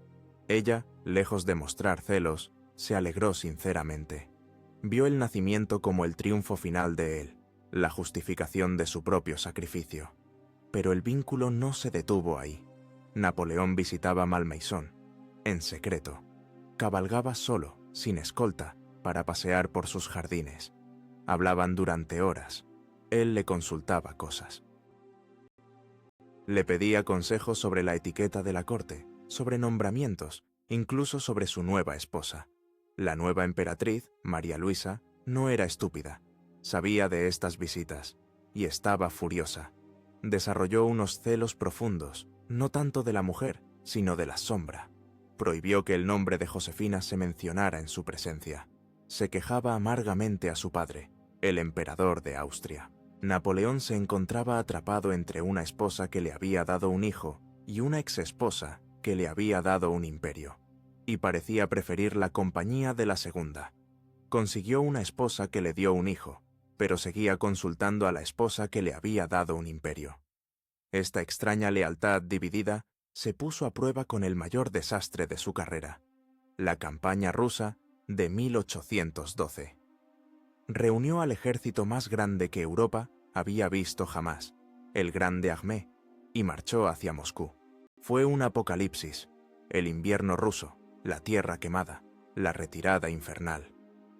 Ella, lejos de mostrar celos, se alegró sinceramente. Vio el nacimiento como el triunfo final de él, la justificación de su propio sacrificio. Pero el vínculo no se detuvo ahí. Napoleón visitaba Malmaison, en secreto. Cabalgaba solo, sin escolta, para pasear por sus jardines. Hablaban durante horas. Él le consultaba cosas. Le pedía consejos sobre la etiqueta de la corte, sobre nombramientos, incluso sobre su nueva esposa. La nueva emperatriz, María Luisa, no era estúpida. Sabía de estas visitas, y estaba furiosa. Desarrolló unos celos profundos, no tanto de la mujer, sino de la sombra. Prohibió que el nombre de Josefina se mencionara en su presencia. Se quejaba amargamente a su padre, el emperador de Austria. Napoleón se encontraba atrapado entre una esposa que le había dado un hijo y una exesposa que le había dado un imperio, y parecía preferir la compañía de la segunda. Consiguió una esposa que le dio un hijo, pero seguía consultando a la esposa que le había dado un imperio. Esta extraña lealtad dividida se puso a prueba con el mayor desastre de su carrera, la campaña rusa de 1812. Reunió al ejército más grande que Europa había visto jamás, el Grande Armée, y marchó hacia Moscú. Fue un apocalipsis, el invierno ruso, la tierra quemada, la retirada infernal.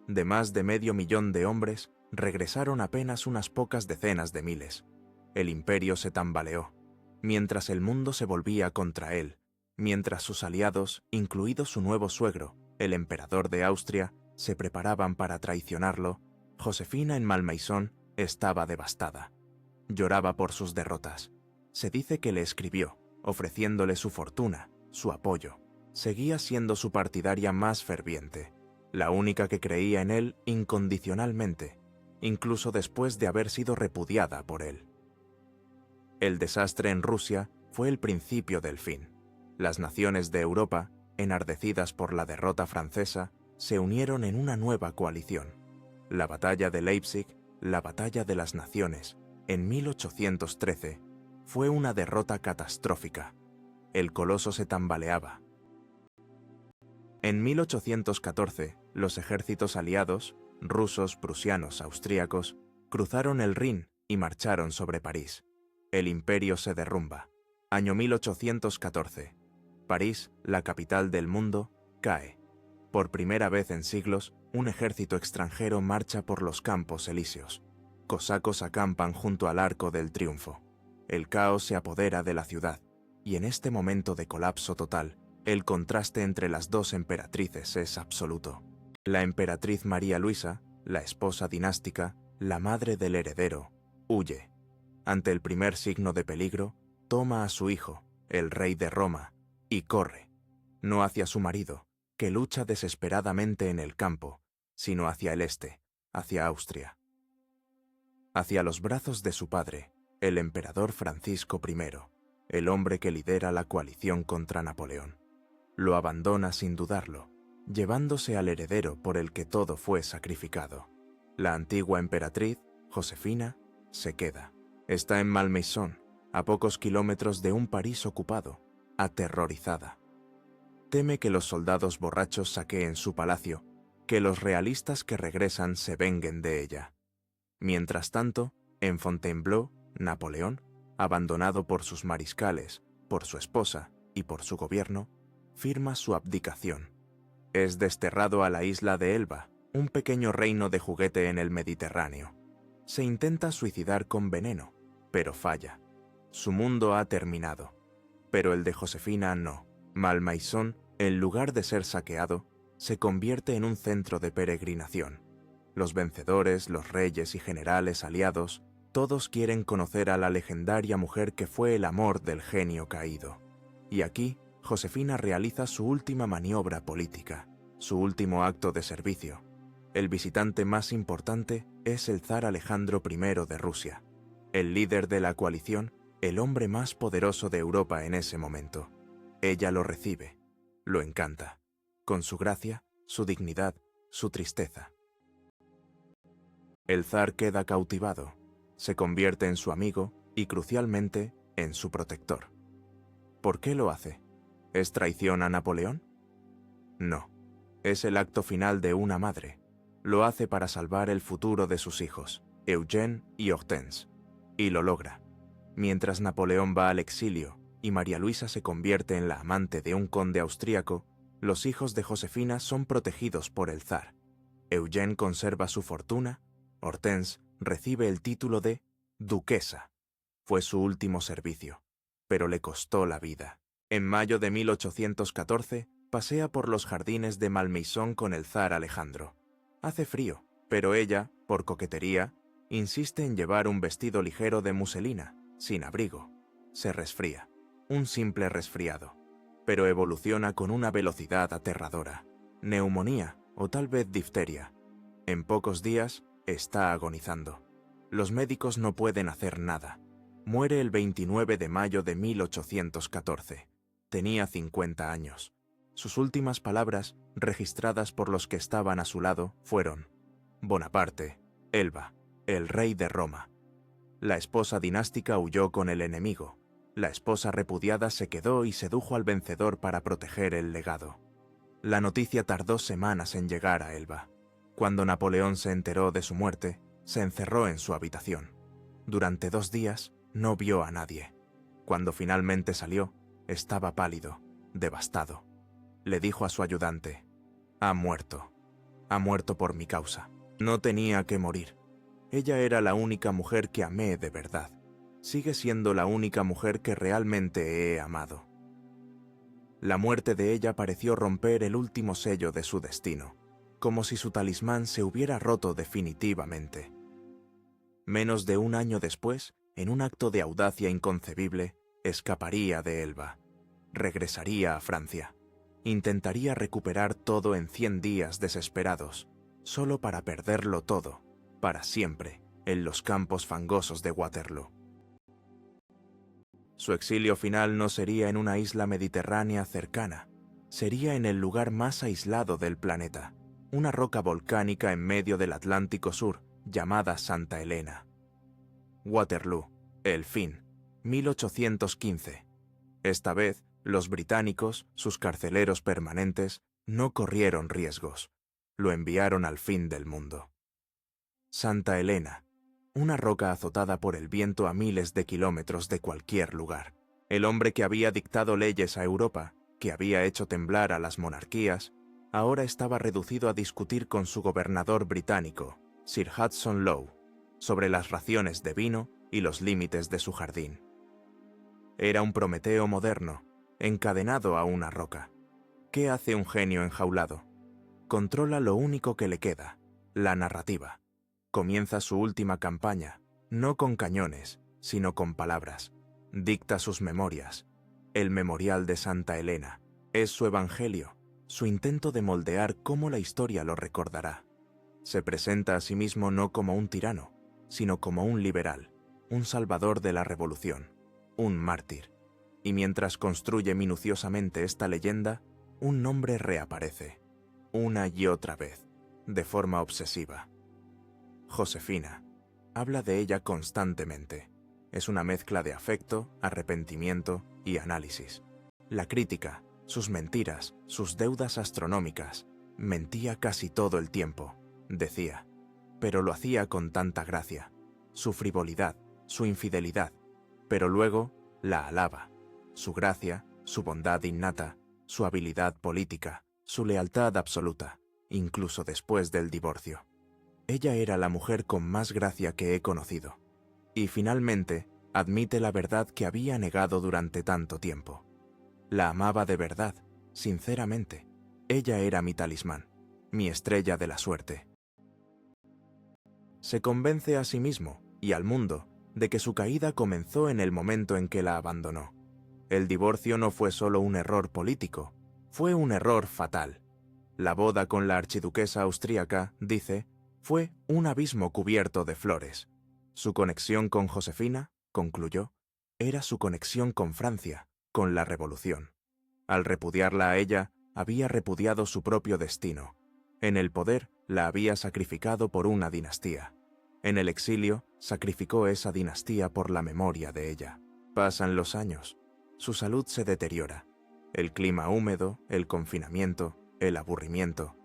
De más de 500.000 de hombres, regresaron apenas unas pocas decenas de miles. El imperio se tambaleó, mientras el mundo se volvía contra él, mientras sus aliados, incluido su nuevo suegro, el emperador de Austria, se preparaban para traicionarlo. Josefina en Malmaison estaba devastada. Lloraba por sus derrotas. Se dice que le escribió, ofreciéndole su fortuna, su apoyo. Seguía siendo su partidaria más ferviente, la única que creía en él incondicionalmente, incluso después de haber sido repudiada por él. El desastre en Rusia fue el principio del fin. Las naciones de Europa, enardecidas por la derrota francesa, se unieron en una nueva coalición. La batalla de Leipzig, la batalla de las naciones, en 1813, fue una derrota catastrófica. El coloso se tambaleaba. En 1814, los ejércitos aliados, rusos, prusianos, austríacos, cruzaron el Rin y marcharon sobre París. El imperio se derrumba. Año 1814. París, la capital del mundo, cae. Por primera vez en siglos, un ejército extranjero marcha por los campos elíseos. Cosacos acampan junto al Arco del Triunfo. El caos se apodera de la ciudad, y en este momento de colapso total, el contraste entre las dos emperatrices es absoluto. La emperatriz María Luisa, la esposa dinástica, la madre del heredero, huye. Ante el primer signo de peligro, toma a su hijo, el rey de Roma, y corre, no hacia su marido, que lucha desesperadamente en el campo, sino hacia el este, hacia Austria. Hacia los brazos de su padre, el emperador Francisco I. el hombre que lidera la coalición contra Napoleón. Lo abandona sin dudarlo, llevándose al heredero por el que todo fue sacrificado. La antigua emperatriz, Josefina, se queda. Está en Malmaison, a pocos kilómetros de un París ocupado, aterrorizada. Teme que los soldados borrachos saqueen su palacio, que los realistas que regresan se venguen de ella. Mientras tanto, en Fontainebleau, Napoleón, abandonado por sus mariscales, por su esposa y por su gobierno, firma su abdicación. Es desterrado a la isla de Elba, un pequeño reino de juguete en el Mediterráneo. Se intenta suicidar con veneno, pero falla. Su mundo ha terminado. Pero el de Josefina no. Malmaison, en lugar de ser saqueado, se convierte en un centro de peregrinación. Los vencedores, los reyes y generales aliados, todos quieren conocer a la legendaria mujer que fue el amor del genio caído. Y aquí, Josefina realiza su última maniobra política, su último acto de servicio. El visitante más importante es el zar Alejandro I de Rusia, el líder de la coalición, el hombre más poderoso de Europa en ese momento. Ella lo recibe, lo encanta, con su gracia, su dignidad, su tristeza. El zar queda cautivado, se convierte en su amigo y, crucialmente, en su protector. ¿Por qué lo hace? ¿Es traición a Napoleón? No, es el acto final de una madre. Lo hace para salvar el futuro de sus hijos, Eugène y Hortense, y lo logra. Mientras Napoleón va al exilio y María Luisa se convierte en la amante de un conde austríaco, los hijos de Josefina son protegidos por el zar. Eugène conserva su fortuna, Hortense recibe el título de duquesa. Fue su último servicio, pero le costó la vida. En mayo de 1814, pasea por los jardines de Malmaison con el zar Alejandro. Hace frío, pero ella, por coquetería, insiste en llevar un vestido ligero de muselina, sin abrigo. Se resfría, un simple resfriado, pero evoluciona con una velocidad aterradora. Neumonía o tal vez difteria. En pocos días, está agonizando. Los médicos no pueden hacer nada. Muere el 29 de mayo de 1814. Tenía 50 años. Sus últimas palabras, registradas por los que estaban a su lado, fueron: Bonaparte, Elba, el rey de Roma. La esposa dinástica huyó con el enemigo. La esposa repudiada se quedó y sedujo al vencedor para proteger el legado. La noticia tardó semanas en llegar a Elba. Cuando Napoleón se enteró de su muerte, se encerró en su habitación. Durante 2 días no vio a nadie. Cuando finalmente salió, estaba pálido, devastado. Le dijo a su ayudante: ha muerto por mi causa. No tenía que morir. Ella era la única mujer que amé de verdad. Sigue siendo la única mujer que realmente he amado. La muerte de ella pareció romper el último sello de su destino, como si su talismán se hubiera roto definitivamente. Menos de un año después, en un acto de audacia inconcebible, escaparía de Elba. Regresaría a Francia. Intentaría recuperar todo en 100 días desesperados, solo para perderlo todo, para siempre, en los campos fangosos de Waterloo. Su exilio final no sería en una isla mediterránea cercana, sería en el lugar más aislado del planeta, una roca volcánica en medio del Atlántico Sur, llamada Santa Elena. Waterloo, el fin, 1815. Esta vez, los británicos, sus carceleros permanentes, no corrieron riesgos. Lo enviaron al fin del mundo. Santa Elena, una roca azotada por el viento a miles de kilómetros de cualquier lugar. El hombre que había dictado leyes a Europa, que había hecho temblar a las monarquías, ahora estaba reducido a discutir con su gobernador británico, Sir Hudson Lowe, sobre las raciones de vino y los límites de su jardín. Era un Prometeo moderno, encadenado a una roca. ¿Qué hace un genio enjaulado? Controla lo único que le queda, la narrativa. Comienza su última campaña, no con cañones, sino con palabras. Dicta sus memorias. El memorial de Santa Elena es su evangelio, su intento de moldear cómo la historia lo recordará. Se presenta a sí mismo no como un tirano, sino como un liberal, un salvador de la revolución, un mártir. Y mientras construye minuciosamente esta leyenda, un nombre reaparece, una y otra vez, de forma obsesiva. Josefina. Habla de ella constantemente. Es una mezcla de afecto, arrepentimiento y análisis. La crítica, sus mentiras, sus deudas astronómicas. Mentía casi todo el tiempo, decía, pero lo hacía con tanta gracia. Su frivolidad, su infidelidad, pero luego la alaba. Su gracia, su bondad innata, su habilidad política, su lealtad absoluta, incluso después del divorcio. Ella era la mujer con más gracia que he conocido. Y finalmente, admite la verdad que había negado durante tanto tiempo. La amaba de verdad, sinceramente. Ella era mi talismán, mi estrella de la suerte. Se convence a sí mismo y al mundo de que su caída comenzó en el momento en que la abandonó. El divorcio no fue solo un error político, fue un error fatal. La boda con la archiduquesa austríaca, dice, fue un abismo cubierto de flores. Su conexión con Josefina, concluyó, era su conexión con Francia, con la revolución. Al repudiarla a ella, había repudiado su propio destino. En el poder, la había sacrificado por una dinastía. En el exilio, sacrificó esa dinastía por la memoria de ella. Pasan los años. Su salud se deteriora. El clima húmedo, el confinamiento, el aburrimiento.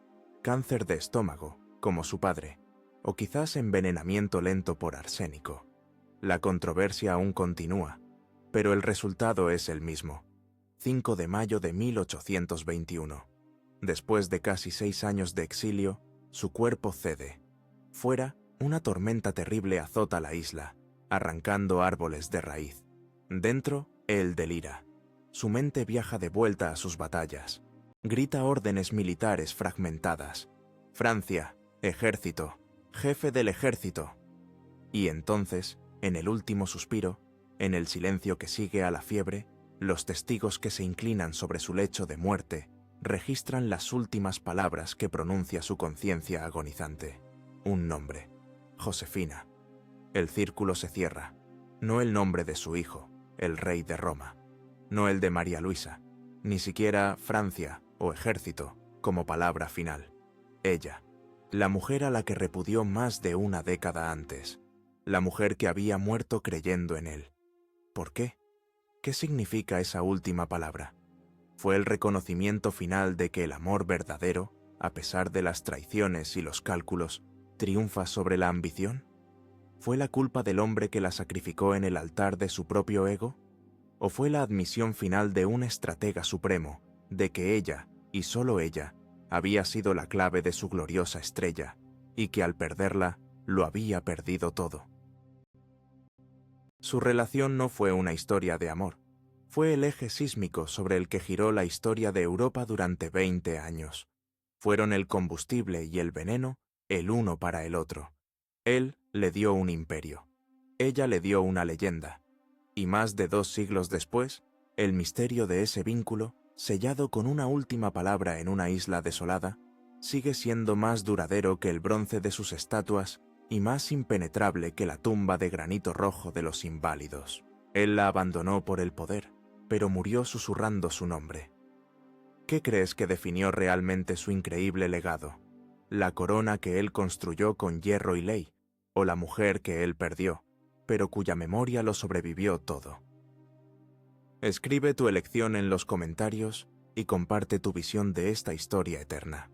Cáncer de estómago, como su padre. O quizás envenenamiento lento por arsénico. La controversia aún continúa, pero el resultado es el mismo. 5 de mayo de 1821. Después de casi 6 años de exilio, su cuerpo cede. Fuera, una tormenta terrible azota la isla, arrancando árboles de raíz. Dentro, él delira. Su mente viaja de vuelta a sus batallas. Grita órdenes militares fragmentadas. Francia, ejército, jefe del ejército. Y entonces, en el último suspiro, en el silencio que sigue a la fiebre, los testigos que se inclinan sobre su lecho de muerte registran las últimas palabras que pronuncia su conciencia agonizante. Un nombre. Josefina. El círculo se cierra. No el nombre de su hijo, el rey de Roma. No el de María Luisa. Ni siquiera Francia o ejército como palabra final. Ella. La mujer a la que repudió más de una década antes. La mujer que había muerto creyendo en él. ¿Por qué? ¿Qué significa esa última palabra? ¿Fue el reconocimiento final de que el amor verdadero, a pesar de las traiciones y los cálculos, triunfa sobre la ambición? ¿Fue la culpa del hombre que la sacrificó en el altar de su propio ego? ¿O fue la admisión final de un estratega supremo de que ella, y solo ella, había sido la clave de su gloriosa estrella, y que al perderla, lo había perdido todo? Su relación no fue una historia de amor, fue el eje sísmico sobre el que giró la historia de Europa durante 20 años. Fueron el combustible y el veneno, el uno para el otro. Él le dio un imperio, ella le dio una leyenda, y más de 2 siglos después, el misterio de ese vínculo, sellado con una última palabra en una isla desolada, sigue siendo más duradero que el bronce de sus estatuas y más impenetrable que la tumba de granito rojo de los inválidos. Él la abandonó por el poder, pero murió susurrando su nombre. ¿Qué crees que definió realmente su increíble legado? ¿La corona que él construyó con hierro y ley, o la mujer que él perdió, pero cuya memoria lo sobrevivió todo? Escribe tu elección en los comentarios y comparte tu visión de esta historia eterna.